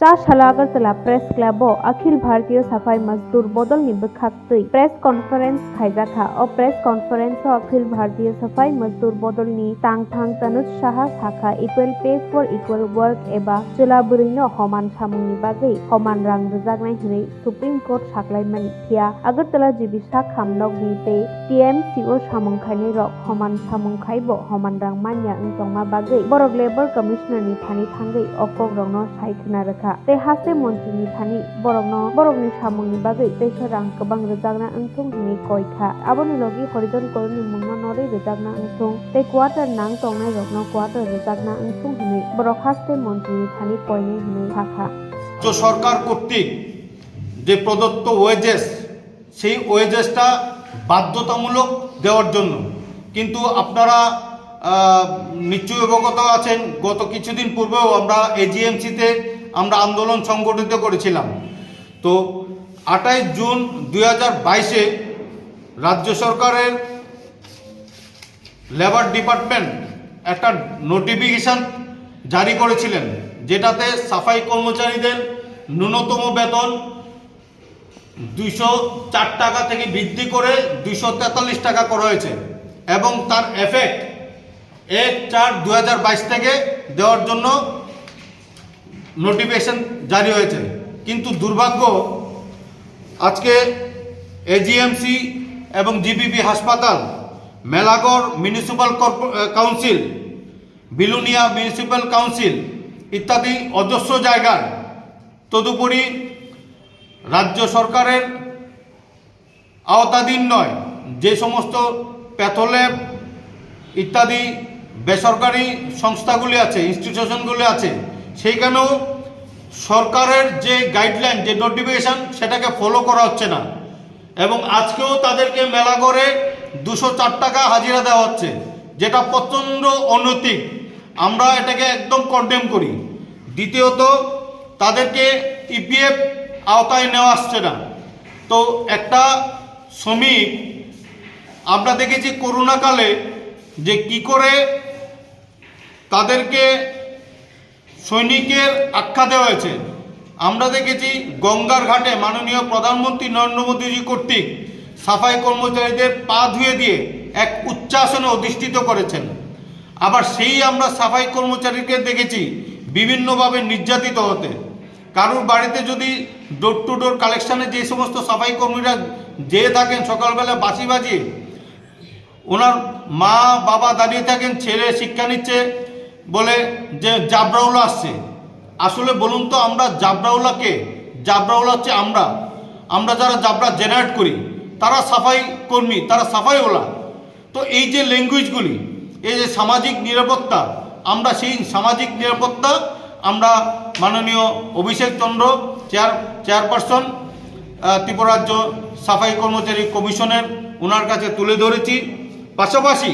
साला Agartala press club Akhil Bharatiya सफाई मजदूर बदल निबखाक्तै प्रेस कॉन्फ्रेंस खाइजाखा और प्रेस कॉन्फ्रेंस अखिल भारतीय सफाई मजदूर बदलनि तांगथांग तनुज साहा साखा equal pay for equal work एबा चोलाबुरैनो हमान सामुंनि बागै हमान रां रोजागनाय हनै सुप्रीम कोर्ट साख्लायमानि थिया अगरतला जिबिसा खामनक बिते टीएमसीओ सामुंखायनि रक हमान सामुंखायबो हमान रां मान्या ओंतंमा बागै बरक लेबर कमिशनरनि थानि थांगै अकक रंनो सायखना रखा ते हासे मंत्रीनि थानि बरकनि सामुंनि बागै पेसर रां गोबां रोजागना ओंथुं हनै कयखा आबोनि लगी हरिजन कलनि मुंना नरै रोजागना ओंथुं ते क्वार्टर नां तंनाय रकनो क्वार्टर रोजागना ओंथुं हनै बरक हासे मंत्रीनि थानि कयनै हनै थाखा जो सरकार কর্তৃক যে প্রদত্ত ওয়েজেস সেই ওয়েজেসটা বাধ্যতামূলক দেওয়ার জন্য কিন্তু আপনারা নিশ্চয়ই অবগত আছেন গত কিছুদিন পূর্বেও আমরা এজিএমসিতে আমরা আন্দোলন সংগঠিত করেছিলাম। তো 28 জুন 2022-এ রাজ্য সরকারের লেবার ডিপার্টমেন্ট একটা নোটিফিকেশন জারি করেছিলেন যেটাতে সাফাই কর্মচারীদের ন্যূনতম বেতন 204 টাকা থেকে বৃদ্ধি করে 243 টাকা করা হয়েছে এবং তার এফেক্ট 1/4/2022 থেকে দেওয়ার জন্য নোটিফিকেশন জারি হয়েছে। কিন্তু দুর্ভাগ্য আজকে এজিএমসি এবং GBP hospital, Melaghar municipal council, Belonia municipal council ইত্যাদি অজস্র জায়গায়, তদুপরি রাজ্য সরকারের আওতাধীন নয় যে সমস্ত প্যাথোল্যাব ইত্যাদি বেসরকারি সংস্থাগুলি আছে, ইনস্টিটিউশনগুলি আছে, সেইখানেও সরকারের যে গাইডলাইন, যে নোটিফিকেশন সেটাকে ফলো করা হচ্ছে না এবং আজকেও তাদেরকে মেলাগড়ে 204 টাকা হাজিরা দেওয়া হচ্ছে, যেটা প্রচণ্ড অনৈতিক। আমরা এটাকে একদম কন্ডেম করি। দ্বিতীয়ত তাদেরকে ইপিএফ আওতায় নেওয়া আসছে না। তো একটা শ্রমিক আমরা দেখেছি করোনাকালে যে কি করে তাদেরকে সৈনিকের আখ্যা দেওয়া হয়েছে। আমরা দেখেছি গঙ্গার ঘাটে মাননীয় প্রধানমন্ত্রী নরেন্দ্র মোদীজি কর্তৃক সাফাই কর্মচারীদের পা ধুয়ে দিয়ে এক উচ্চাসনে অধিষ্ঠিত করেছেন। আবার সেই আমরা সাফাই কর্মচারীকে দেখেছি বিভিন্নভাবে নির্যাতিত হতে। কারুর বাড়িতে যদি ডোর টু ডোর কালেকশানে যে সমস্ত সাফাই কর্মীরা যেয়ে থাকেন সকালবেলা বাঁশি বাজিয়ে, ওনার মা বাবা দাঁড়িয়ে থাকেন, ছেলে শিক্ষা নিচ্ছে বলে যে জাবরাউলা আসছে। আসলে বলুন তো আমরা জাবরাউলা কে? জাবরাউলা হচ্ছে আমরা যারা জাবরা জেনারেট করি তারা সাফাই কর্মী, তারা সাফাইওয়ালা। তো এই যে ল্যাঙ্গুয়েজগুলি, এই যে সামাজিক নিরাপত্তা, আমরা সেই সামাজিক নিরাপত্তা আমরা মাননীয় অভিষেক চন্দ্র চেয়ারপারসন ত্রিপুরা রাজ্য সাফাই কর্মচারী কমিশনের ওনার কাছে তুলে ধরেছি। পাশাপাশি